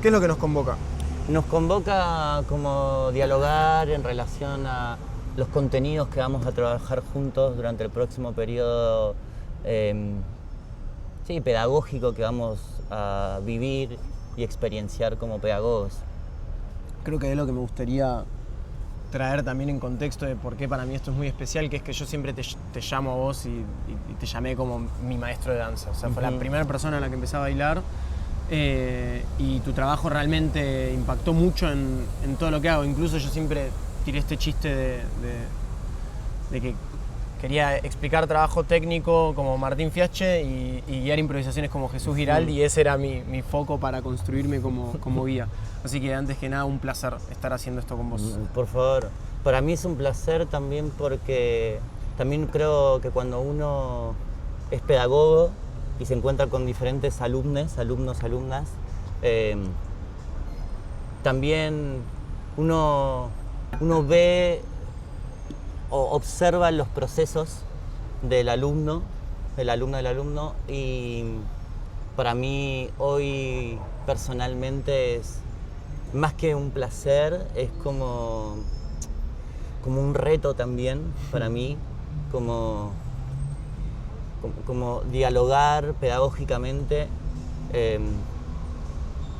¿Qué es lo que nos convoca? Nos convoca como dialogar en relación a los contenidos que vamos a trabajar juntos durante el próximo periodo pedagógico que vamos a vivir y experienciar como pedagogos. Creo que es lo que me gustaría traer también en contexto de por qué para mí esto es muy especial, que es que yo siempre te llamo a vos y te llamé como mi maestro de danza. O sea, fue la primera persona a la que empecé a bailar y tu trabajo realmente impactó mucho en todo lo que hago. Incluso yo siempre tiré este chiste de que quería explicar trabajo técnico como Martín Fiasche y guiar improvisaciones como Jesús Giraldi, y ese era mi foco para construirme como guía. Así que antes que nada, un placer estar haciendo esto con vos. Por favor, para mí es un placer también porque también creo que cuando uno es pedagogo y se encuentra con diferentes alumnos, alumnas, también uno ve o observa los procesos del alumno, del alumno, y para mí hoy personalmente es más que un placer, es como un reto también para mí, como dialogar pedagógicamente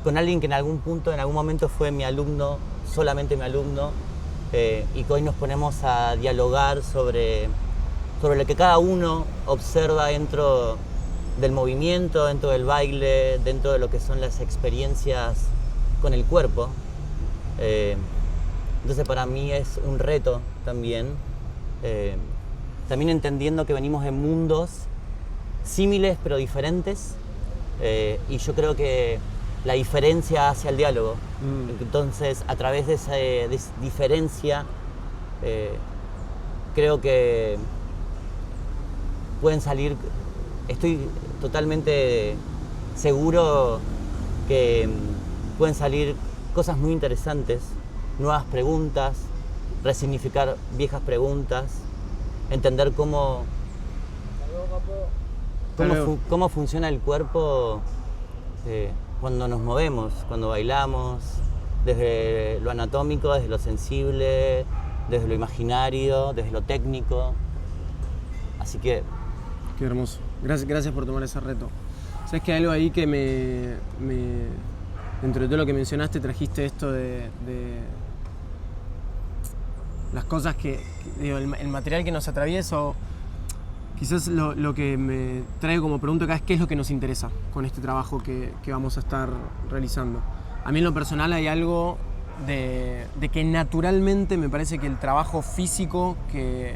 con alguien que en algún momento fue mi alumno, solamente mi alumno, y que hoy nos ponemos a dialogar sobre lo que cada uno observa dentro del movimiento, dentro del baile, dentro de lo que son las experiencias con el cuerpo. Entonces para mí es un reto también, también entendiendo que venimos en mundos símiles pero diferentes, y yo creo que la diferencia hacia el diálogo. Entonces, a través de esa diferencia, creo que pueden salir, estoy totalmente seguro que pueden salir cosas muy interesantes, nuevas preguntas, resignificar viejas preguntas, entender cómo funciona el cuerpo cuando nos movemos, cuando bailamos, desde lo anatómico, desde lo sensible, desde lo imaginario, desde lo técnico. Así que... Qué hermoso. Gracias por tomar ese reto. Sabes que hay algo ahí que dentro de todo lo que mencionaste, trajiste esto de las cosas el material que nos atraviesa. Quizás lo que me traigo como pregunta acá es qué es lo que nos interesa con este trabajo que vamos a estar realizando. A mí en lo personal hay algo de que naturalmente me parece que el trabajo físico que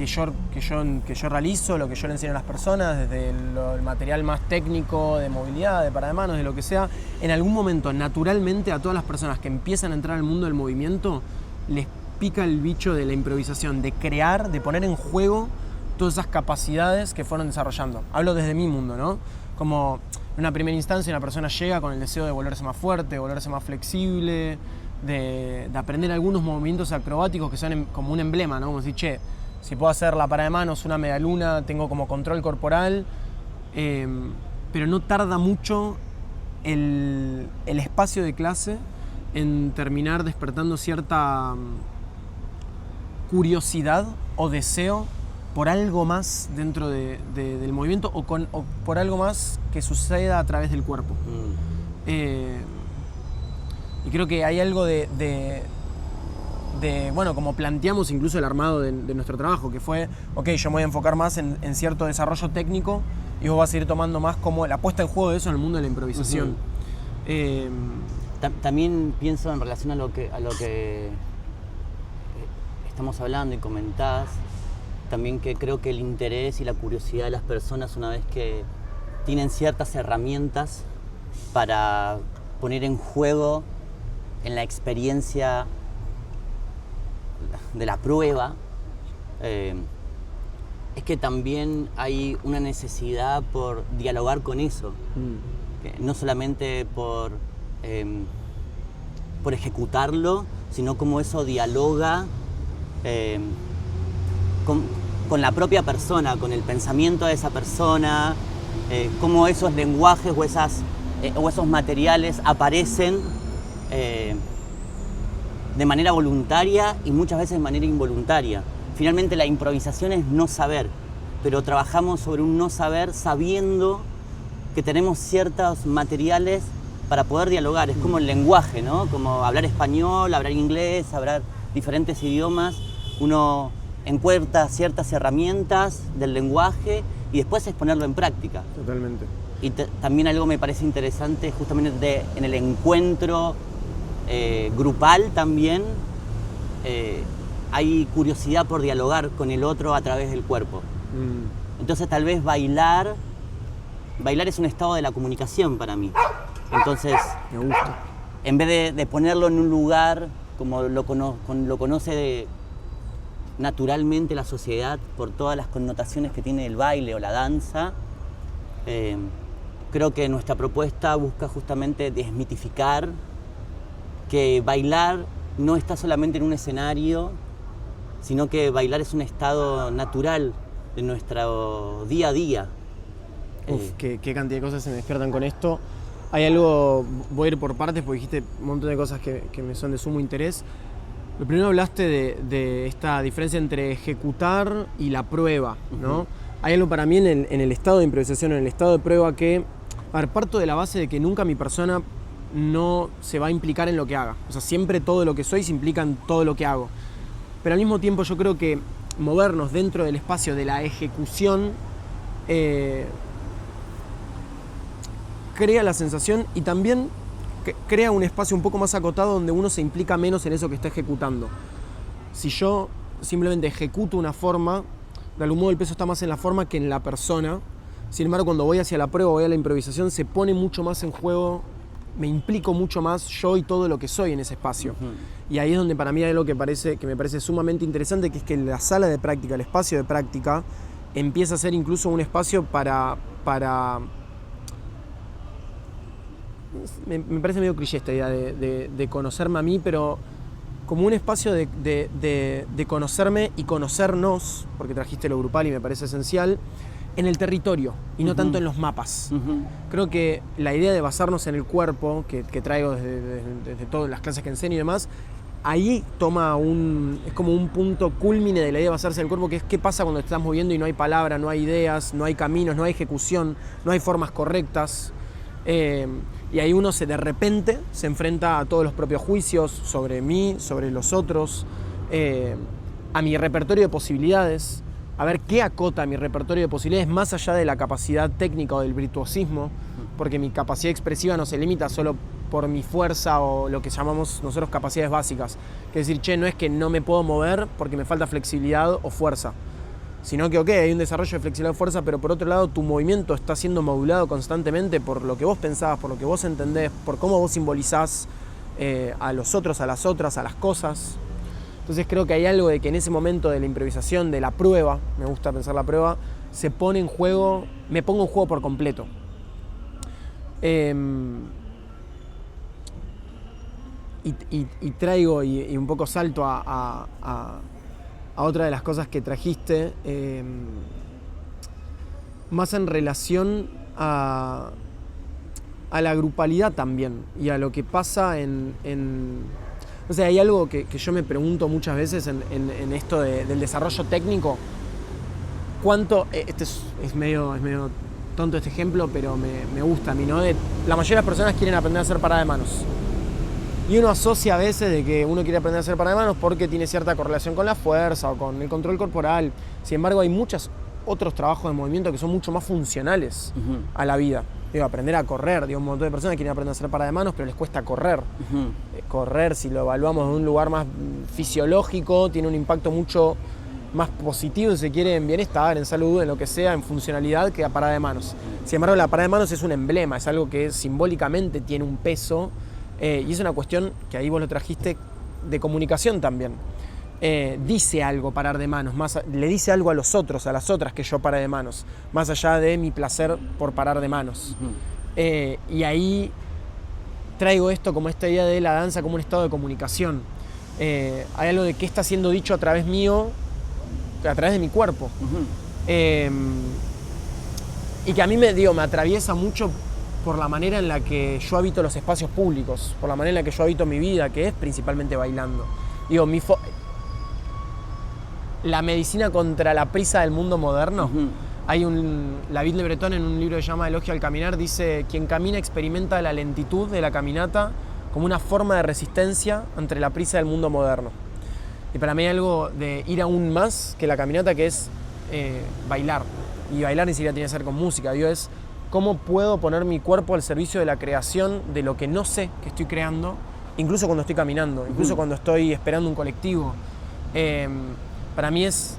yo realizo, lo que yo le enseño a las personas, desde el material más técnico, de movilidad, de parada de manos, de lo que sea, en algún momento naturalmente a todas las personas que empiezan a entrar al mundo del movimiento les pica el bicho de la improvisación, de crear, de poner en juego todas esas capacidades que fueron desarrollando. Hablo desde mi mundo, ¿no? Como en una primera instancia una persona llega con el deseo de volverse más fuerte, de volverse más flexible, de aprender algunos movimientos acrobáticos que son como un emblema, ¿no? Como decir, che, si puedo hacer la parada de manos, una media luna, tengo como control corporal, pero no tarda mucho el espacio de clase en terminar despertando cierta curiosidad o deseo por algo más dentro del movimiento o por algo más que suceda a través del cuerpo. Y creo que hay algo bueno, como planteamos incluso el armado de nuestro trabajo, que fue, ok, yo me voy a enfocar más en cierto desarrollo técnico y vos vas a ir tomando más como la puesta en juego de eso en el mundo de la improvisación. También pienso en relación a lo que estamos hablando y comentás, también que creo que el interés y la curiosidad de las personas, una vez que tienen ciertas herramientas para poner en juego en la experiencia de la prueba, es que también hay una necesidad por dialogar con eso, no solamente por ejecutarlo, sino como eso dialoga con la propia persona, con el pensamiento de esa persona, cómo esos lenguajes o esas o esos materiales aparecen de manera voluntaria y muchas veces de manera involuntaria. Finalmente la improvisación es no saber, pero trabajamos sobre un no saber sabiendo que tenemos ciertos materiales para poder dialogar. Es como el lenguaje, ¿no? Como hablar español, hablar inglés, hablar diferentes idiomas. Uno encuentra ciertas herramientas del lenguaje y después es ponerlo en práctica. Totalmente. Y también algo me parece interesante justamente en el encuentro grupal también hay curiosidad por dialogar con el otro a través del cuerpo. Entonces tal vez bailar es un estado de la comunicación para mí. Entonces, me gusta. En vez de ponerlo en un lugar como lo conoce naturalmente la sociedad por todas las connotaciones que tiene el baile o la danza, creo que nuestra propuesta busca justamente desmitificar que bailar no está solamente en un escenario, sino que bailar es un estado natural de nuestro día a día. Qué cantidad de cosas se me despiertan con esto. Hay algo, voy a ir por partes porque dijiste un montón de cosas que me son de sumo interés. Lo primero hablaste de esta diferencia entre ejecutar y la prueba, ¿no? Uh-huh. Hay algo para mí en el estado de improvisación, en el estado de prueba que, parto de la base de que nunca mi persona no se va a implicar en lo que haga. O sea, siempre todo lo que soy se implica en todo lo que hago. Pero al mismo tiempo yo creo que movernos dentro del espacio de la ejecución crea la sensación y también crea un espacio un poco más acotado donde uno se implica menos en eso que está ejecutando. Si yo simplemente ejecuto una forma, de algún modo el peso está más en la forma que en la persona. Sin embargo, cuando voy hacia la prueba, voy a la improvisación, se pone mucho más en juego, me implico mucho más yo y todo lo que soy en ese espacio. Uh-huh. Y ahí es donde para mí hay algo que me parece sumamente interesante, que es que la sala de práctica, el espacio de práctica, empieza a ser incluso un espacio para me parece medio cliché esta idea de conocerme a mí, pero como un espacio de conocerme y conocernos, porque trajiste lo grupal y me parece esencial, en el territorio y no uh-huh. tanto en los mapas. Uh-huh. Creo que la idea de basarnos en el cuerpo, que traigo desde todas las clases que enseño y demás, ahí es como un punto cúlmine de la idea de basarse en el cuerpo, que es qué pasa cuando te estás moviendo y no hay palabra, no hay ideas, no hay caminos, no hay ejecución, no hay formas correctas. Y ahí uno de repente se enfrenta a todos los propios juicios sobre mí, sobre los otros, a mi repertorio de posibilidades, a ver qué acota mi repertorio de posibilidades más allá de la capacidad técnica o del virtuosismo, porque mi capacidad expresiva no se limita solo por mi fuerza o lo que llamamos nosotros capacidades básicas. Que es decir, no es que no me puedo mover porque me falta flexibilidad o fuerza, sino que, hay un desarrollo de flexibilidad y fuerza, pero por otro lado tu movimiento está siendo modulado constantemente por lo que vos pensás, por lo que vos entendés, por cómo vos simbolizás a los otros, a las otras, a las cosas. Entonces creo que hay algo de que en ese momento de la improvisación, de la prueba, me gusta pensar la prueba, se pone en juego, me pongo en juego por completo. Y traigo y un poco salto a otra de las cosas que trajiste, más en relación a la grupalidad también y a lo que pasa o sea, hay algo que yo me pregunto muchas veces en esto del desarrollo técnico. ¿Cuánto? Es medio tonto este ejemplo, pero me gusta a mí, ¿no? La mayoría de las personas quieren aprender a hacer parada de manos. Y uno asocia a veces de que uno quiere aprender a hacer parada de manos porque tiene cierta correlación con la fuerza o con el control corporal. Sin embargo, hay muchos otros trabajos de movimiento que son mucho más funcionales uh-huh. a la vida. Aprender a correr. Un montón de personas quieren aprender a hacer parada de manos, pero les cuesta correr. Uh-huh. Correr, si lo evaluamos de un lugar más fisiológico, tiene un impacto mucho más positivo, si se quiere, en bienestar, en salud, en lo que sea, en funcionalidad, que la parada de manos. Sin embargo, la parada de manos es un emblema, es algo que simbólicamente tiene un peso. Y es una cuestión que ahí vos lo trajiste de comunicación también. Dice algo parar de manos, le dice algo a los otros, a las otras que yo pare de manos, más allá de mi placer por parar de manos. Uh-huh. Y ahí traigo esto como esta idea de la danza como un estado de comunicación. Hay algo de qué está siendo dicho a través mío, a través de mi cuerpo. Uh-huh. Y que a mí me atraviesa mucho por la manera en la que yo habito los espacios públicos, por la manera en la que yo habito mi vida, que es principalmente bailando. Digo, la medicina contra la prisa del mundo moderno. Hay David Le Breton, en un libro que se llama Elogio al caminar, dice: quien camina experimenta la lentitud de la caminata como una forma de resistencia ante la prisa del mundo moderno. Y para mí hay algo de ir aún más que la caminata, que es bailar. Y bailar ni siquiera tiene que ser con música, digo, es cómo puedo poner mi cuerpo al servicio de la creación de lo que no sé que estoy creando, incluso cuando estoy caminando, incluso cuando estoy esperando un colectivo. Para mí es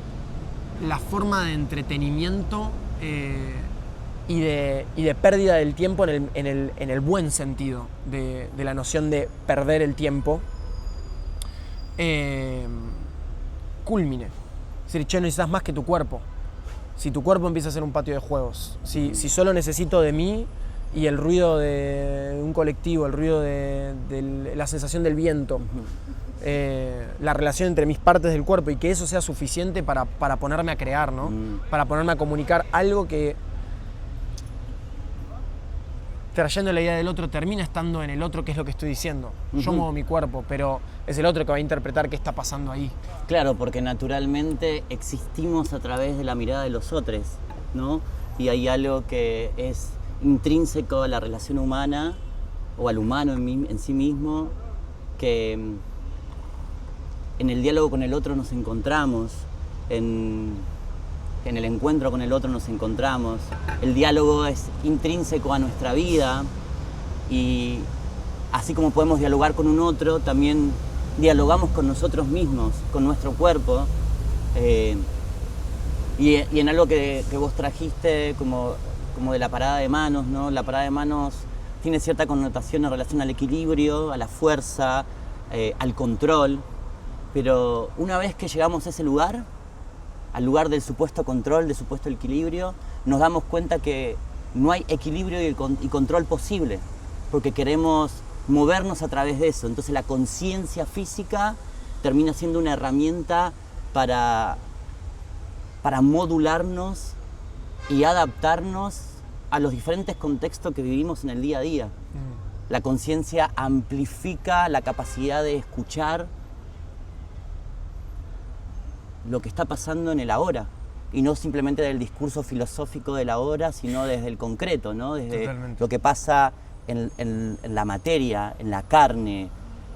la forma de entretenimiento y de pérdida del tiempo en el buen sentido de la noción de perder el tiempo. Culmine. Es decir, che, no necesitas más que tu cuerpo. Si tu cuerpo empieza a ser un patio de juegos, si solo necesito de mí y el ruido de un colectivo, el ruido de la sensación del viento, la relación entre mis partes del cuerpo, y que eso sea suficiente para ponerme a crear, ¿no? Para ponerme a comunicar algo que, trayendo la idea del otro, termina estando en el otro, que es lo que estoy diciendo. Yo muevo mi cuerpo, pero es el otro que va a interpretar qué está pasando ahí. Claro, porque naturalmente existimos a través de la mirada de los otros, ¿no? Y hay algo que es intrínseco a la relación humana, o al humano en sí mismo, que en el diálogo con el otro nos encontramos, en el encuentro con el otro nos encontramos. El diálogo es intrínseco a nuestra vida, y así como podemos dialogar con un otro, también dialogamos con nosotros mismos, con nuestro cuerpo. Y en algo que vos trajiste como de la parada de manos, ¿no? La parada de manos tiene cierta connotación en relación al equilibrio, a la fuerza, al control, pero una vez que llegamos a ese lugar, al lugar del supuesto control, del supuesto equilibrio, nos damos cuenta que no hay equilibrio y control posible, porque queremos movernos a través de eso. Entonces la conciencia física termina siendo una herramienta para modularnos y adaptarnos a los diferentes contextos que vivimos en el día a día. La conciencia amplifica la capacidad de escuchar lo que está pasando en el ahora, y no simplemente del discurso filosófico del ahora, sino desde el concreto, ¿no? Desde Totalmente. lo que pasa en la materia, en la carne,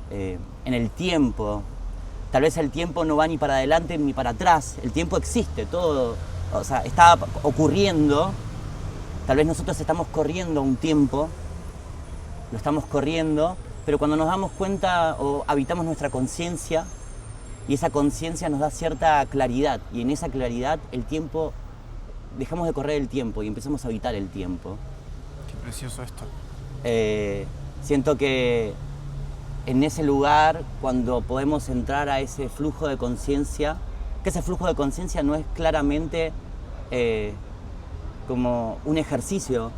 en el tiempo. Tal vez el tiempo no va ni para adelante ni para atrás, el tiempo existe, todo, o sea, está ocurriendo. Tal vez nosotros estamos corriendo un tiempo, lo estamos corriendo, pero cuando nos damos cuenta o habitamos nuestra conciencia, y esa conciencia nos da cierta claridad, y en esa claridad el tiempo, dejamos de correr el tiempo y empezamos a habitar el tiempo. Qué precioso esto. Siento que en ese lugar, cuando podemos entrar a ese flujo de conciencia, que ese flujo de conciencia no es claramente como un ejercicio,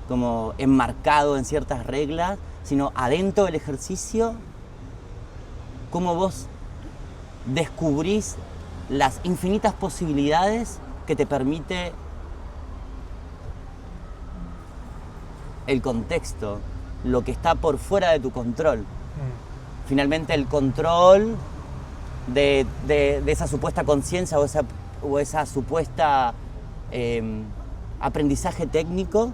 como enmarcado en ciertas reglas, sino adentro del ejercicio, cómo vos descubrís las infinitas posibilidades que te permite el contexto, lo que está por fuera de tu control. Finalmente el control de esa supuesta conciencia o esa supuesta aprendizaje técnico,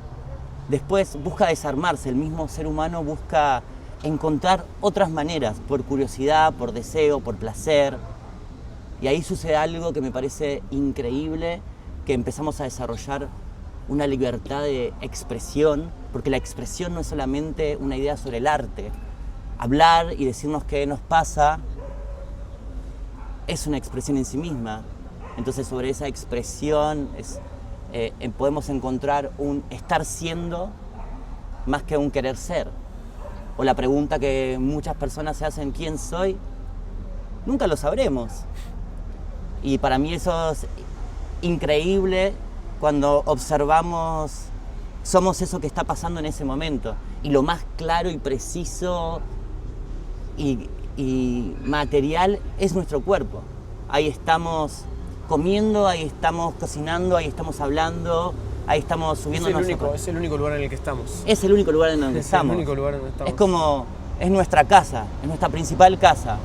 después busca desarmarse. El mismo ser humano busca encontrar otras maneras, por curiosidad, por deseo, por placer. Y ahí sucede algo que me parece increíble, que empezamos a desarrollar una libertad de expresión, porque la expresión no es solamente una idea sobre el arte. Hablar y decirnos qué nos pasa es una expresión en sí misma. Entonces sobre esa expresión podemos encontrar un estar siendo más que un querer ser. O la pregunta que muchas personas se hacen, ¿quién soy? Nunca lo sabremos. Y para mí eso es increíble cuando observamos, somos eso que está pasando en ese momento. Y lo más claro y preciso y material es nuestro cuerpo. Ahí estamos comiendo, ahí estamos cocinando, ahí estamos hablando, ahí estamos subiendo nosotros. Es el único lugar en el que estamos. Es el único lugar en donde estamos. Es el único lugar en donde estamos. Es como, es nuestra casa, es nuestra principal casa.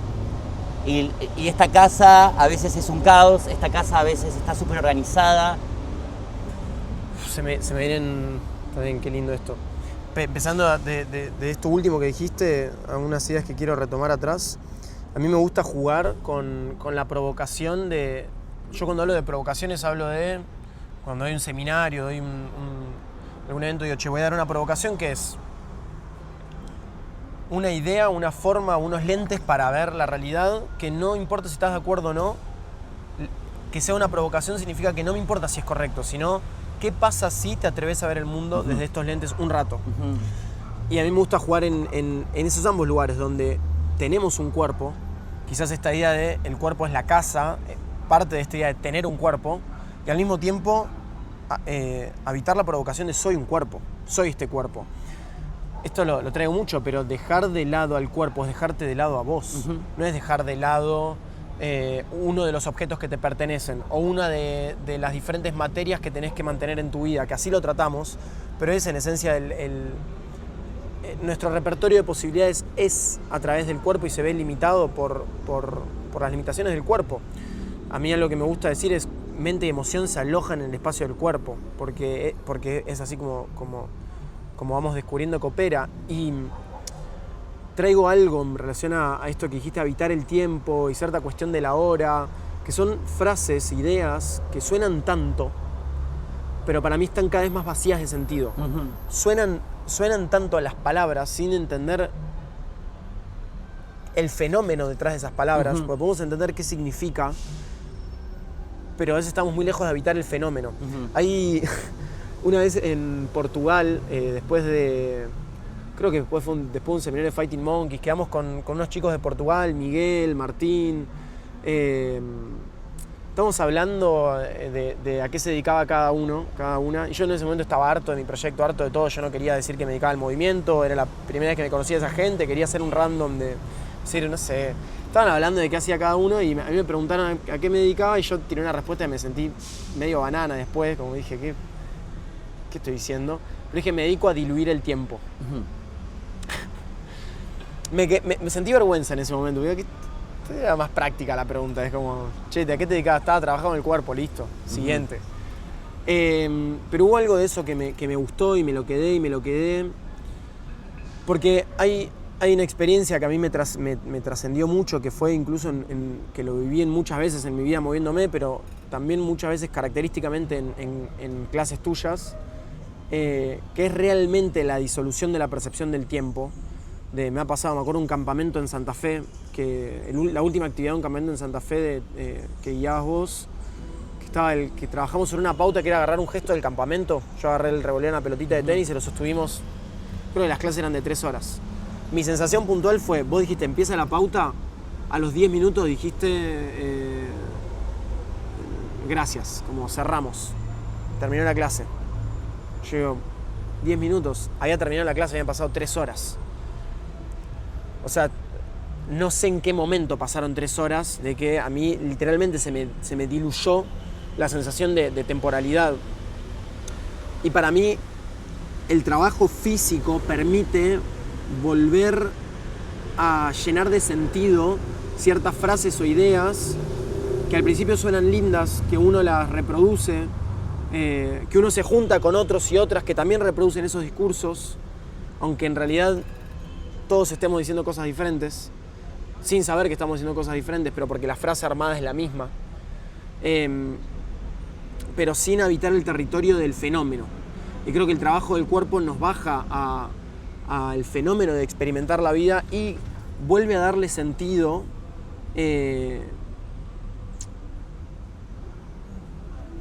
Y esta casa a veces es un caos, esta casa a veces está súper organizada. Se me vienen, también qué lindo esto. Empezando de esto último que dijiste, algunas ideas que quiero retomar atrás. A mí me gusta jugar con la provocación de... Yo cuando hablo de provocaciones hablo de... Cuando doy un seminario, doy algún evento, digo, che, voy a dar una provocación que es una idea, una forma, unos lentes para ver la realidad, que no importa si estás de acuerdo o no, que sea una provocación significa que no me importa si es correcto, sino qué pasa si te atreves a ver el mundo desde estos lentes un rato. Y a mí me gusta jugar en esos ambos lugares donde tenemos un cuerpo, quizás esta idea de el cuerpo es la casa, parte de esta idea de tener un cuerpo, y al mismo tiempo habitar la provocación de soy un cuerpo, soy este cuerpo. Esto lo traigo mucho, pero dejar de lado al cuerpo es dejarte de lado a vos. No es dejar de lado uno de los objetos que te pertenecen o una de las diferentes materias que tenés que mantener en tu vida, que así lo tratamos, pero es en esencia nuestro repertorio de posibilidades es a través del cuerpo y se ve limitado por las limitaciones del cuerpo. A mí lo que me gusta decir es mente y emoción se alojan en el espacio del cuerpo, porque es así como vamos descubriendo que opera. Y traigo algo en relación a esto que dijiste, habitar el tiempo y cierta cuestión de la hora, que son frases, ideas que suenan tanto, pero para mí están cada vez más vacías de sentido. Suenan tanto a las palabras sin entender el fenómeno detrás de esas palabras, porque podemos entender qué significa, pero a veces estamos muy lejos de habitar el fenómeno. Hay una vez en Portugal, creo que después de un seminario de Fighting Monkeys, quedamos con unos chicos de Portugal, Miguel, Martín, estamos hablando de a qué se dedicaba cada una, y yo en ese momento estaba harto de mi proyecto, harto de todo, yo no quería decir que me dedicaba al movimiento, era la primera vez que me conocía a esa gente, quería hacer un random de decir, no sé, estaban hablando de qué hacía cada uno y a mí me preguntaron a qué me dedicaba y yo tiré una respuesta y me sentí medio banana después, como dije, ¿qué estoy diciendo? Pero dije, me dedico a diluir el tiempo. Me sentí vergüenza en ese momento, porque era más práctica la pregunta, es como, che, ¿a qué te dedicabas? Estaba trabajando en el cuerpo, listo, siguiente. Pero hubo algo de eso que me gustó y me lo quedé, porque hay una experiencia que a mí me trascendió mucho, que fue incluso que lo viví muchas veces en mi vida moviéndome, pero también muchas veces característicamente en clases tuyas, que es realmente la disolución de la percepción del tiempo. Me ha pasado, me acuerdo, un campamento en Santa Fe, la última actividad de un campamento en Santa Fe que guiabas vos, que trabajamos sobre una pauta que era agarrar un gesto del campamento. Yo agarré el revólver, una pelotita de tenis y lo sostuvimos, creo que las clases eran de 3 horas. Mi sensación puntual fue, vos dijiste, empieza la pauta, a los 10 minutos dijiste, gracias, como cerramos, terminó la clase. Yo digo, 10 minutos, había terminado la clase, habían pasado 3 horas. O sea, no sé en qué momento pasaron 3 horas de que a mí literalmente se me diluyó la sensación de temporalidad. Y para mí el trabajo físico permite volver a llenar de sentido ciertas frases o ideas que al principio suenan lindas, que uno las reproduce, que uno se junta con otros y otras que también reproducen esos discursos, aunque en realidad todos estemos diciendo cosas diferentes, sin saber que estamos diciendo cosas diferentes, pero porque la frase armada es la misma, pero sin habitar el territorio del fenómeno. Y creo que el trabajo del cuerpo nos baja al fenómeno de experimentar la vida y vuelve a darle sentido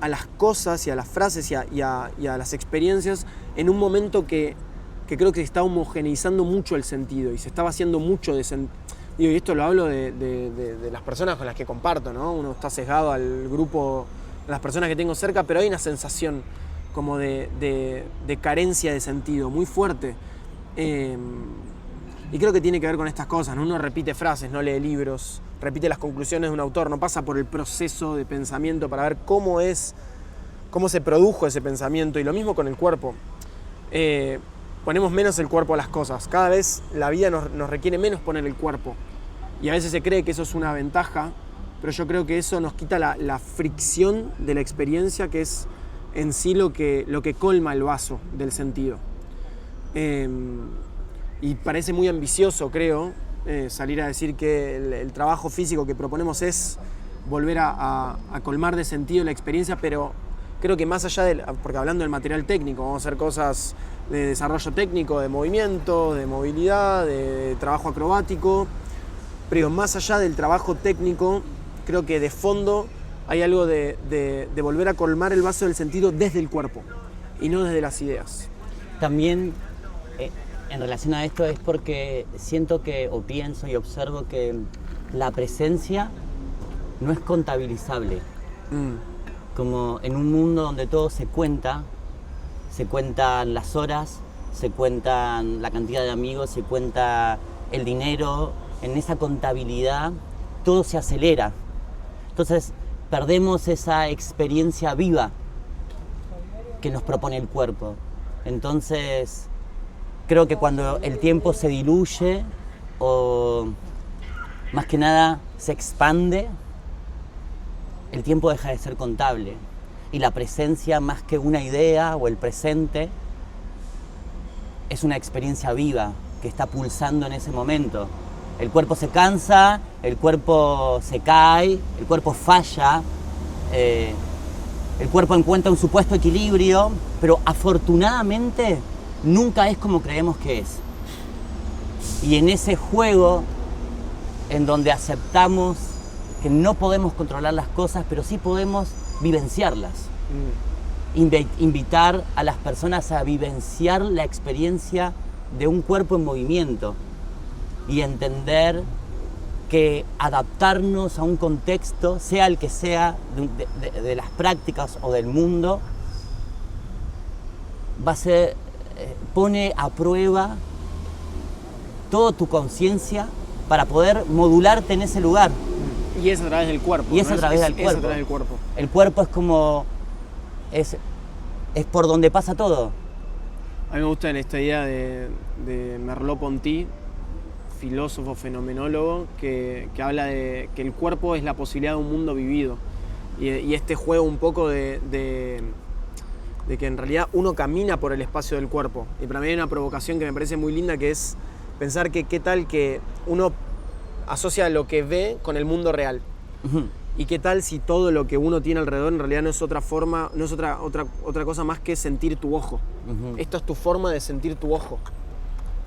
a las cosas y a las frases y a las experiencias en un momento que creo que se está homogeneizando mucho el sentido y se está vaciando mucho de sentido. Y esto lo hablo de las personas con las que comparto, ¿no? Uno está sesgado al grupo, a las personas que tengo cerca, pero hay una sensación como de carencia de sentido muy fuerte. Y creo que tiene que ver con estas cosas, ¿no? Uno repite frases, no lee libros, repite las conclusiones de un autor, no pasa por el proceso de pensamiento para ver cómo es cómo se produjo ese pensamiento, y lo mismo con el cuerpo. Ponemos menos el cuerpo a las cosas. Cada vez la vida nos requiere menos poner el cuerpo. Y a veces se cree que eso es una ventaja, pero yo creo que eso nos quita la fricción de la experiencia, que es en sí lo que colma el vaso del sentido. Y parece muy ambicioso, creo, salir a decir que el trabajo físico que proponemos es volver a colmar de sentido la experiencia, pero creo que más allá porque hablando del material técnico, vamos a hacer cosas de desarrollo técnico, de movimiento, de movilidad, de trabajo acrobático, pero más allá del trabajo técnico, creo que de fondo hay algo de volver a colmar el vaso del sentido desde el cuerpo y no desde las ideas. También en relación a esto es porque siento que, o pienso y observo que la presencia no es contabilizable. Como en un mundo donde todo se cuentan las horas, se cuentan la cantidad de amigos, se cuenta el dinero, en esa contabilidad todo se acelera. Entonces perdemos esa experiencia viva que nos propone el cuerpo. Entonces creo que cuando el tiempo se diluye o más que nada se expande, el tiempo deja de ser contable y la presencia, más que una idea o el presente, es una experiencia viva que está pulsando en ese momento. El cuerpo se cansa, el cuerpo se cae, el cuerpo falla, el cuerpo encuentra un supuesto equilibrio, pero afortunadamente nunca es como creemos que es. Y en ese juego en donde aceptamos que no podemos controlar las cosas, pero sí podemos vivenciarlas. Invitar a las personas a vivenciar la experiencia de un cuerpo en movimiento y entender que adaptarnos a un contexto, sea el que sea, de las prácticas o del mundo, pone a prueba toda tu conciencia para poder modularte en ese lugar. Y es a través del cuerpo. Y es a través del cuerpo. Es a través del cuerpo. El cuerpo es como... es por donde pasa todo. A mí me gusta esta idea de Merleau-Ponty, filósofo fenomenólogo, que habla de que el cuerpo es la posibilidad de un mundo vivido. Y este juego un poco de que en realidad uno camina por el espacio del cuerpo. Y para mí hay una provocación que me parece muy linda, que es pensar que qué tal que uno asocia lo que ve con el mundo real. Uh-huh. Y qué tal si todo lo que uno tiene alrededor en realidad no es otra forma, no es otra cosa más que sentir tu ojo. Uh-huh. Esto es tu forma de sentir tu ojo.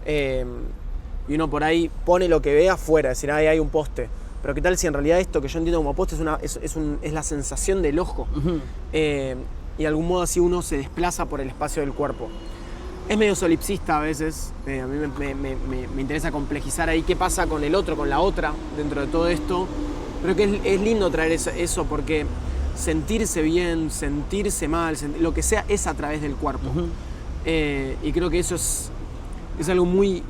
Y uno por ahí pone lo que ve afuera, es decir, ahí hay un poste. Pero qué tal si en realidad esto que yo entiendo como poste es la sensación del ojo. Uh-huh. Y de algún modo así uno se desplaza por el espacio del cuerpo. Es medio solipsista a veces, a mí me interesa complejizar ahí qué pasa con el otro, con la otra, dentro de todo esto. Pero que es lindo traer eso porque sentirse bien, sentirse mal, lo que sea es a través del cuerpo. Uh-huh. Y creo que eso es algo muy...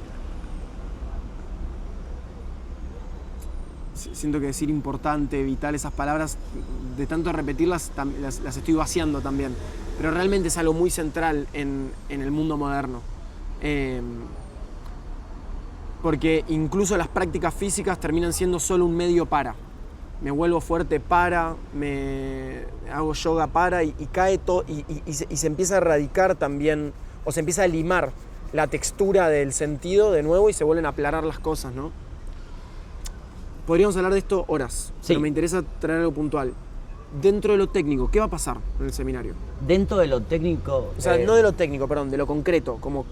Siento que decir importante, vital, esas palabras, de tanto repetirlas, las estoy vaciando también. Pero realmente es algo muy central en el mundo moderno. Porque incluso las prácticas físicas terminan siendo solo un medio para. Me vuelvo fuerte para, me hago yoga para y cae todo y se empieza a erradicar también, o se empieza a limar la textura del sentido de nuevo y se vuelven a aplanar las cosas, ¿no? Podríamos hablar de esto horas, sí. Pero me interesa traer algo puntual. Dentro de lo técnico, ¿qué va a pasar en el seminario? Dentro de lo técnico... O sea, no de lo técnico, perdón, de lo concreto, como...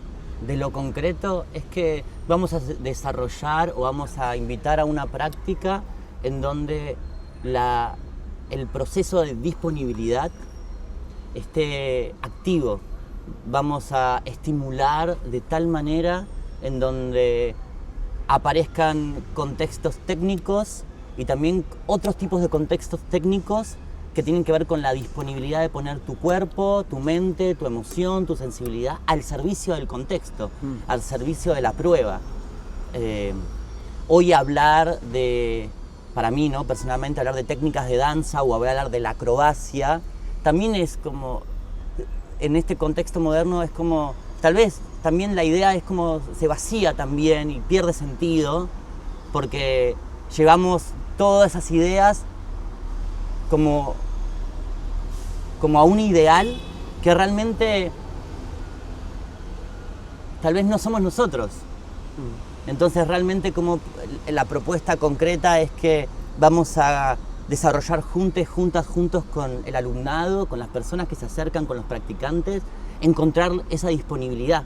De lo concreto es que vamos a desarrollar o vamos a invitar a una práctica en donde el proceso de disponibilidad esté activo. Vamos a estimular de tal manera en donde aparezcan contextos técnicos y también otros tipos de contextos técnicos que tienen que ver con la disponibilidad de poner tu cuerpo, tu mente, tu emoción, tu sensibilidad al servicio del contexto, al servicio de la prueba. Hoy hablar para mí, ¿no? Personalmente, hablar de técnicas de danza o hablar de la acrobacia también es como, en este contexto moderno es como, tal vez también la idea es como se vacía también y pierde sentido, porque llevamos todas esas ideas como a un ideal que realmente tal vez no somos nosotros. Entonces realmente como la propuesta concreta es que vamos a desarrollar juntos con el alumnado, con las personas que se acercan, con los practicantes, encontrar esa disponibilidad.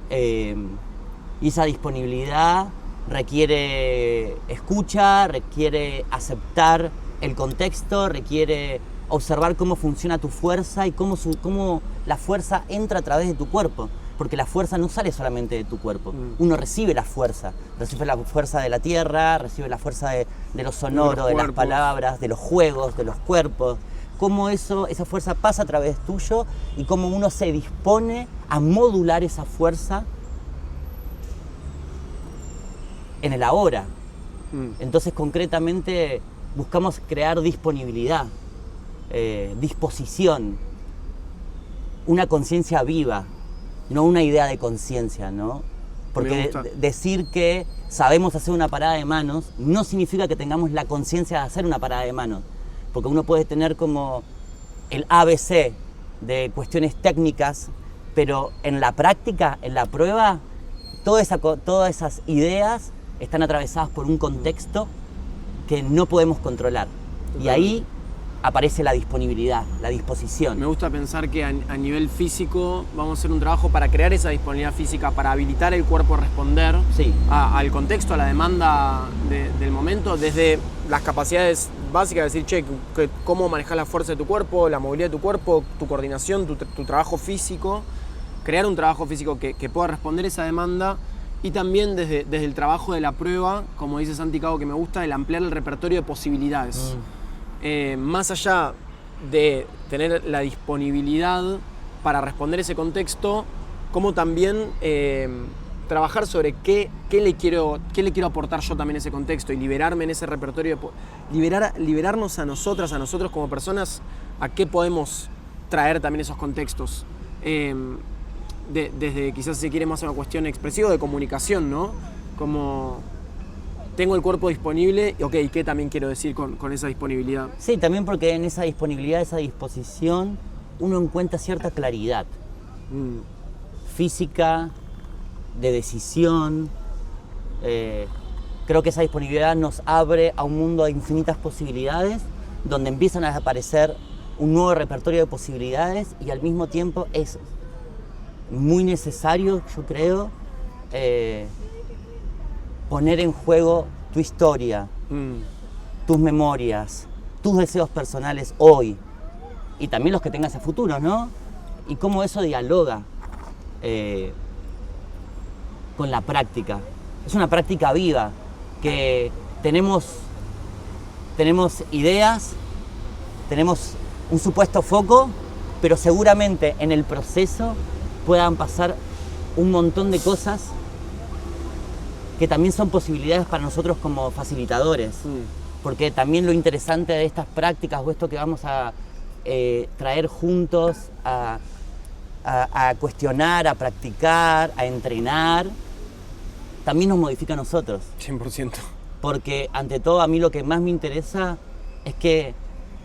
Y esa disponibilidad requiere escucha, requiere aceptar el contexto, requiere observar cómo funciona tu fuerza y cómo la fuerza entra a través de tu cuerpo. Porque la fuerza no sale solamente de tu cuerpo. Uno recibe la fuerza de la tierra, recibe la fuerza de lo sonoro, de las palabras, de los juegos, de los cuerpos. Cómo esa fuerza pasa a través tuyo y cómo uno se dispone a modular esa fuerza en el ahora. Entonces, concretamente, buscamos crear disponibilidad, disposición, una conciencia viva. No una idea de conciencia, ¿no? Porque decir que sabemos hacer una parada de manos no significa que tengamos la conciencia de hacer una parada de manos. Porque uno puede tener como el ABC de cuestiones técnicas, pero en la práctica, en la prueba, todas esas ideas están atravesadas por un contexto que no podemos controlar. Y ahí aparece la disponibilidad, la disposición. Me gusta pensar que a nivel físico vamos a hacer un trabajo para crear esa disponibilidad física, para habilitar el cuerpo a responder al contexto, a la demanda del momento, desde las capacidades básicas, de decir, cómo manejar la fuerza de tu cuerpo, la movilidad de tu cuerpo, tu coordinación, tu trabajo físico, crear un trabajo físico que pueda responder esa demanda, y también desde el trabajo de la prueba, como dice Santi Cago, que me gusta, el ampliar el repertorio de posibilidades. Más allá de tener la disponibilidad para responder ese contexto, como también trabajar sobre qué le quiero aportar yo también a ese contexto y liberarme en ese repertorio, liberarnos a nosotros como personas, a qué podemos traer también esos contextos. Desde quizás se quiere más una cuestión expresiva de comunicación, ¿no? Como tengo el cuerpo disponible, ok, ¿qué también quiero decir con esa disponibilidad? Sí, también porque en esa disponibilidad, esa disposición, uno encuentra cierta claridad física, de decisión. Creo que esa disponibilidad nos abre a un mundo de infinitas posibilidades, donde empiezan a aparecer un nuevo repertorio de posibilidades y al mismo tiempo es muy necesario, yo creo, poner en juego tu historia, tus memorias, tus deseos personales hoy y también los que tengas a futuro, ¿no? Y cómo eso dialoga con la práctica. Es una práctica viva que tenemos ideas, tenemos un supuesto foco, pero seguramente en el proceso puedan pasar un montón de cosas que también son posibilidades para nosotros como facilitadores. Porque también lo interesante de estas prácticas o esto que vamos a traer juntos, a cuestionar, a practicar, a entrenar, también nos modifica a nosotros. 100%. Porque ante todo a mí lo que más me interesa es que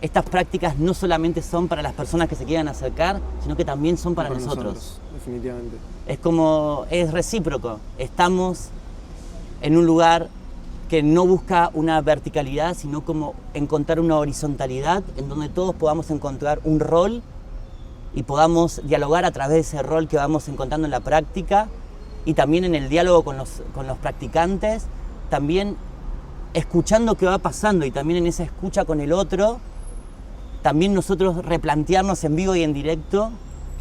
estas prácticas no solamente son para las personas que se quieran acercar, sino que también son para nosotros. Definitivamente. Es recíproco. Estamos en un lugar que no busca una verticalidad, sino como encontrar una horizontalidad en donde todos podamos encontrar un rol y podamos dialogar a través de ese rol que vamos encontrando en la práctica y también en el diálogo con los practicantes, también escuchando qué va pasando y también en esa escucha con el otro, también nosotros replantearnos en vivo y en directo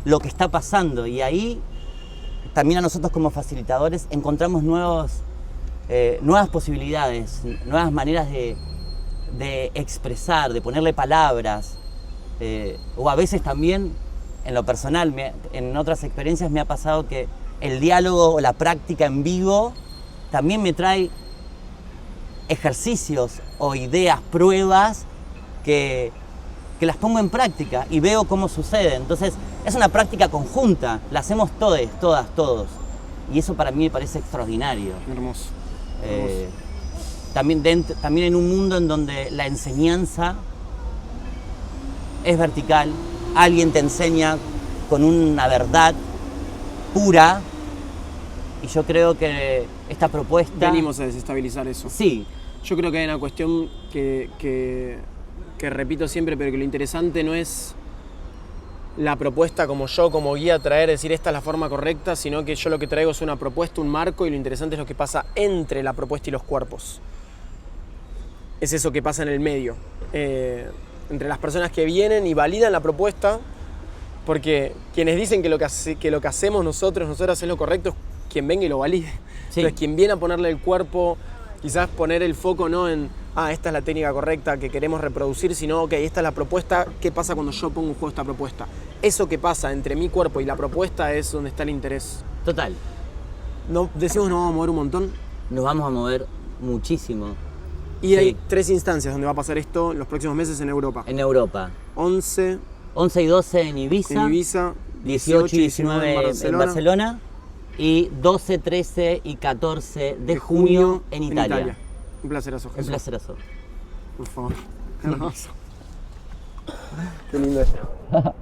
lo que está pasando y ahí también a nosotros como facilitadores encontramos nuevas posibilidades, nuevas maneras de expresar, de ponerle palabras, o a veces también, en lo personal, en otras experiencias me ha pasado que el diálogo o la práctica en vivo también me trae ejercicios o ideas, pruebas que que las pongo en práctica y veo cómo sucede. Entonces, es una práctica conjunta, la hacemos todos, todos. Y eso para mí me parece extraordinario. Hermoso. También en un mundo en donde la enseñanza es vertical, alguien te enseña con una verdad pura, y yo creo que esta propuesta... Venimos a desestabilizar eso. Sí. Yo creo que hay una cuestión que repito siempre, pero que lo interesante no es la propuesta como yo, como guía, traer, decir esta es la forma correcta, sino que yo lo que traigo es una propuesta, un marco, y lo interesante es lo que pasa entre la propuesta y los cuerpos. Es eso que pasa en el medio. Entre las personas que vienen y validan la propuesta, porque quienes dicen que lo que hacemos nosotros es lo correcto, es quien venga y lo valide. Sí. Entonces, quien viene a ponerle el cuerpo, quizás poner el foco no en, esta es la técnica correcta que queremos reproducir, sino, ok, esta es la propuesta, ¿qué pasa cuando yo pongo en juego esta propuesta? Eso que pasa entre mi cuerpo y la propuesta es donde está el interés. Total. Decimos nos vamos a mover un montón. Nos vamos a mover muchísimo. Y hay 3 instancias donde va a pasar esto en los próximos meses en Europa. En Europa. 11 y 12 en Ibiza. 18 y 19 en Barcelona. Y 12, 13 y 14 de junio en Italia. Un placerazo, Jesús. Un placerazo. Por favor. Hermoso. Qué lindo esto.